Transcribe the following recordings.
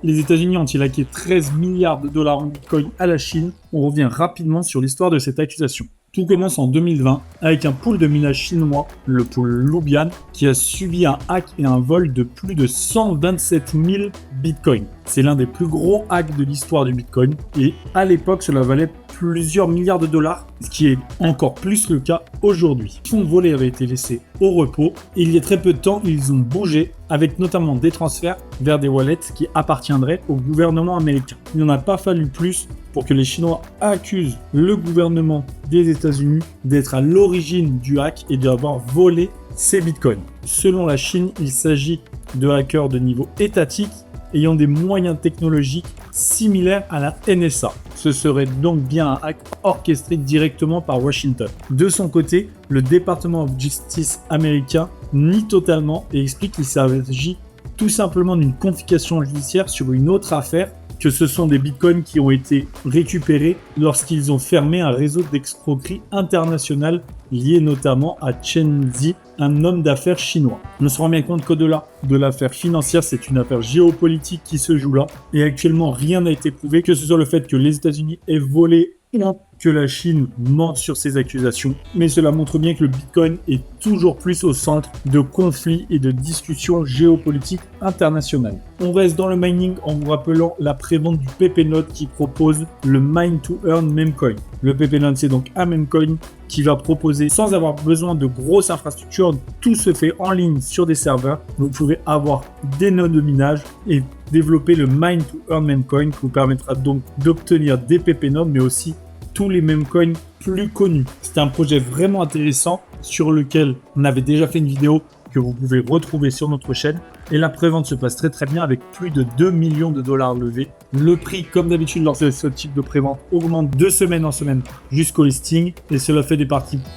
les États-Unis ont-ils hacké 13 milliards de dollars en Bitcoin à la Chine? On revient rapidement sur l'histoire de cette accusation. Tout commence en 2020 avec un pool de minage chinois, le pool Lubian, qui a subi un hack et un vol de plus de 127 000 bitcoins. C'est l'un des plus gros hacks de l'histoire du bitcoin et à l'époque cela valait plusieurs milliards de dollars, ce qui est encore plus le cas aujourd'hui. Les fonds volés avaient été laissés au repos et il y a très peu de temps ils ont bougé avec notamment des transferts vers des wallets qui appartiendraient au gouvernement américain. Il n'en a pas fallu plus pour que les Chinois accusent le gouvernement des États-Unis d'être à l'origine du hack et d'avoir volé ces bitcoins. Selon la Chine, il s'agit de hackers de niveau étatique ayant des moyens technologiques similaires à la NSA. Ce serait donc bien un hack orchestré directement par Washington. De son côté, le département of Justice américain nie totalement et explique qu'il s'agit tout simplement d'une confiscation judiciaire sur une autre affaire, que ce sont des bitcoins qui ont été récupérés lorsqu'ils ont fermé un réseau d'escroquerie international lié notamment à Chen Zi, un homme d'affaires chinois. On se rend bien compte qu'au-delà de l'affaire financière, c'est une affaire géopolitique qui se joue là. Et actuellement, rien n'a été prouvé, que ce soit le fait que les États-Unis aient volé ou que la Chine mente sur ces accusations. Mais cela montre bien que le Bitcoin est toujours plus au centre de conflits et de discussions géopolitiques internationales. On reste dans le mining en vous rappelant la prévente du PP-Node qui propose le Mine to Earn Memecoin. Le PP-Node, c'est donc un memecoin qui va proposer, sans avoir besoin de grosses infrastructures, tout se fait en ligne sur des serveurs. Vous pouvez avoir des nodes de minage et développer le Mine to Earn Memecoin qui vous permettra donc d'obtenir des PP-Nodes, mais aussi tous les memecoins plus connus. C'est un projet vraiment intéressant sur lequel on avait déjà fait une vidéo que vous pouvez retrouver sur notre chaîne. Et la prévente se passe très très bien avec plus de 2 millions de dollars levés. Le prix, comme d'habitude, lors de ce type de prévente, augmente de semaine en semaine jusqu'au listing. Et cela fait des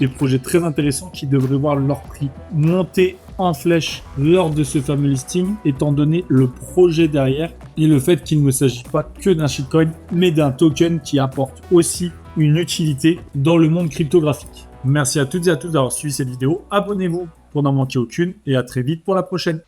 projets très intéressants qui devraient voir leur prix monter en flèche lors de ce fameux listing, étant donné le projet derrière et le fait qu'il ne s'agit pas que d'un shitcoin, mais d'un token qui apporte aussi une utilité dans le monde cryptographique. Merci à toutes et à tous d'avoir suivi cette vidéo. Abonnez-vous pour n'en manquer aucune et à très vite pour la prochaine.